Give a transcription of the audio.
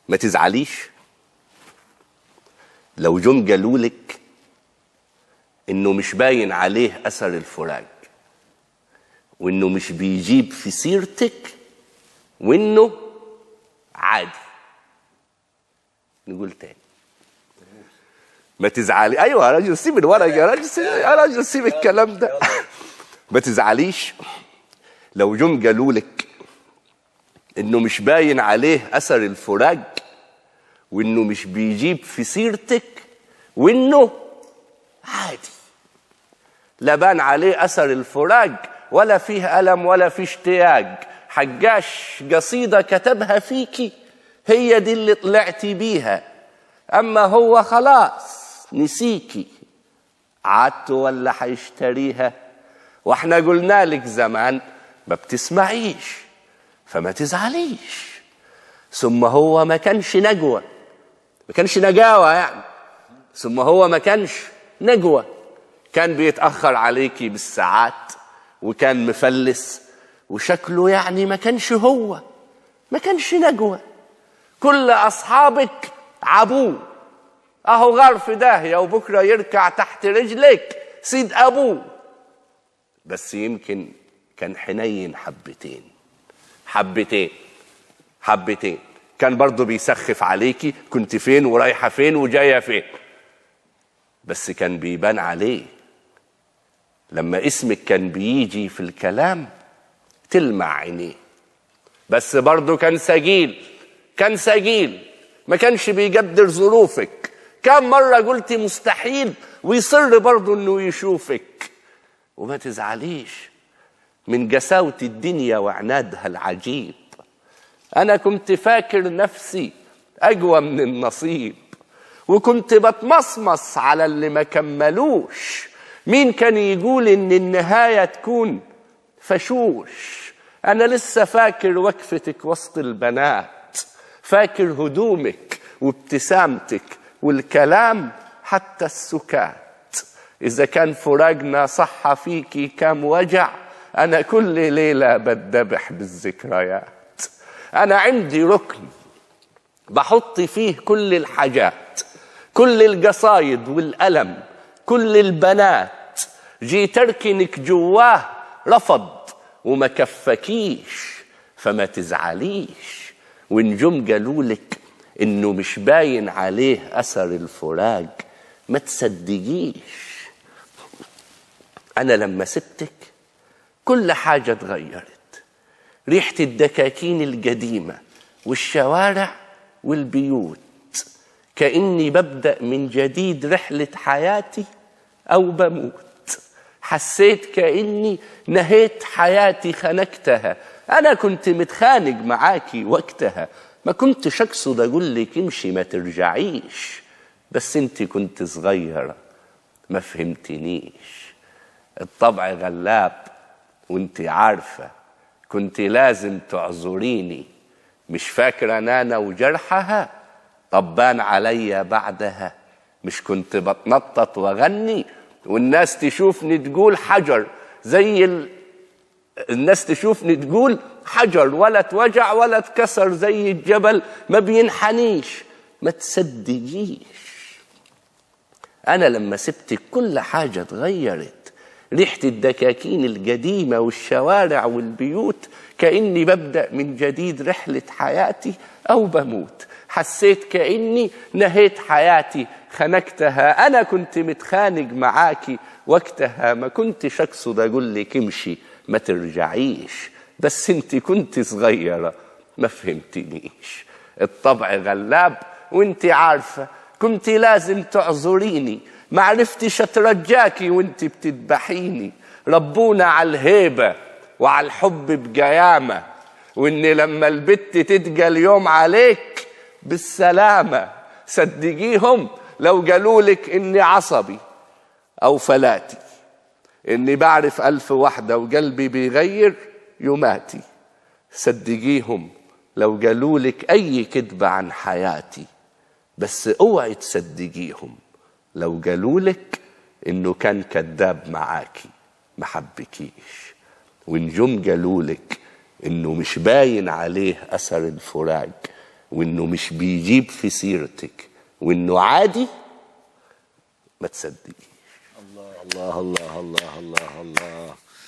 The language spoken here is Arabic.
ما تزعليش لو جم قالولك انه مش باين عليه اثر الفراق، وانه مش بيجيب في سيرتك، وانه عادي. نقول تاني، ما تزعلي. ايوه يا راجل سيب الورق، يا راجل سيب الكلام ده. ما تزعليش لو جم قالولك انه مش باين عليه اثر الفراق، وانه مش بيجيب في سيرتك، وانه عادي. لا بان عليه اثر الفراق، ولا فيه ألم، ولا فيه اشتياق. حجاش قصيدة كتبها فيكي هي دي اللي طلعتي بيها، اما هو خلاص نسيكي. عادته ولا حيشتريها؟ واحنا قلنا لك زمان ما بتسمعيش، فما تزعليش. ثم هو ما كانش نجوى، ما كانش نجاوة يعني. ثم هو ما كانش نجوى، كان بيتأخر عليكي بالساعات، وكان مفلس، وشكله يعني ما كانش هو، ما كانش نجوى. كل أصحابك عبوه، أهو غار في داهية وبكرة يركع تحت رجلك سيد أبوه. بس يمكن كان حنين حبتين حبتين حبتين. كان برضو بيسخف عليكي كنت فين ورايحة فين وجاية فين، بس كان بيبان عليه لما اسمك كان بيجي في الكلام تلمع عينيه. بس برضو كان سجيل، كان سجيل، ما كانش بيقدر ظروفك. كم مرة قلتي مستحيل ويصر برضو انه يشوفك. وما تزعليش من قساوة الدنيا وعنادها العجيب. أنا كنت فاكر نفسي أقوى من النصيب، وكنت بتمصمص على اللي ما كملوش. مين كان يقول إن النهاية تكون فشوش؟ أنا لسه فاكر وقفتك وسط البنات، فاكر هدومك وابتسامتك والكلام حتى السكات. إذا كان فراقنا صح فيكي كام وجع، أنا كل ليلة بتذبح بالذكريات. أنا عندي ركن بحط فيه كل الحاجات، كل القصايد والألم، كل البنات. جيت أركنك جواه رفض وما كفكيش، فما تزعليش ونجم قالولك إنه مش باين عليه أثر الفراق، ما تصدقيش. أنا لما سبتك كل حاجة اتغيرت. ريحة الدكاكين القديمة والشوارع والبيوت، كأني ببدأ من جديد رحلة حياتي أو بموت. حسيت كأني نهيت حياتي خنقتها. أنا كنت متخانق معاكي وقتها، ما كنتش أقصد أقول لك امشي ما ترجعيش، بس انت كنت صغيرة ما فهمتنيش. الطبع غلاب وانت عارفة، كنت لازم تعذريني. مش فاكرة نانا وجرحها طبان عليا بعدها؟ مش كنت بتنطط وغني والناس تشوفني تقول حجر، زي الناس تشوفني تقول حجر، ولا توجع ولا اتكسر زي الجبل ما بينحنيش؟ ما تصدقيش. أنا لما سبتك كل حاجة اتغيرت. ريحة الدكاكين القديمة والشوارع والبيوت، كأني ببدأ من جديد رحلة حياتي أو بموت. حسيت كأني نهيت حياتي خنقتها. أنا كنت متخانق معاكي وقتها، ما كنتش أقصد أقول لك امشي ما ترجعيش، بس انت كنت صغيرة ما فهمتنيش. الطبع غلاب وانت عارفة، كنت لازم تعذريني. ما عرفتش اترجاكي وانت بتذبحيني. ربونا على الهيبة وعلى الحب بجيامة، وان لما البت تتجى اليوم عليك بالسلامة. صدقيهم لو قالولك اني عصبي او فلاتي، اني بعرف 1000 وحدة وقلبي بيغير يوماتي. صدقيهم لو قالولك اي كذبة عن حياتي، بس اوعي تصدقيهم لو قالولك انه كان كذاب معاكي ما حبكيش. ونجم قالولك انه مش باين عليه اثر الفراق، وانه مش بيجيب في سيرتك وانه عادي، ما تصدقي. الله الله الله الله الله الله.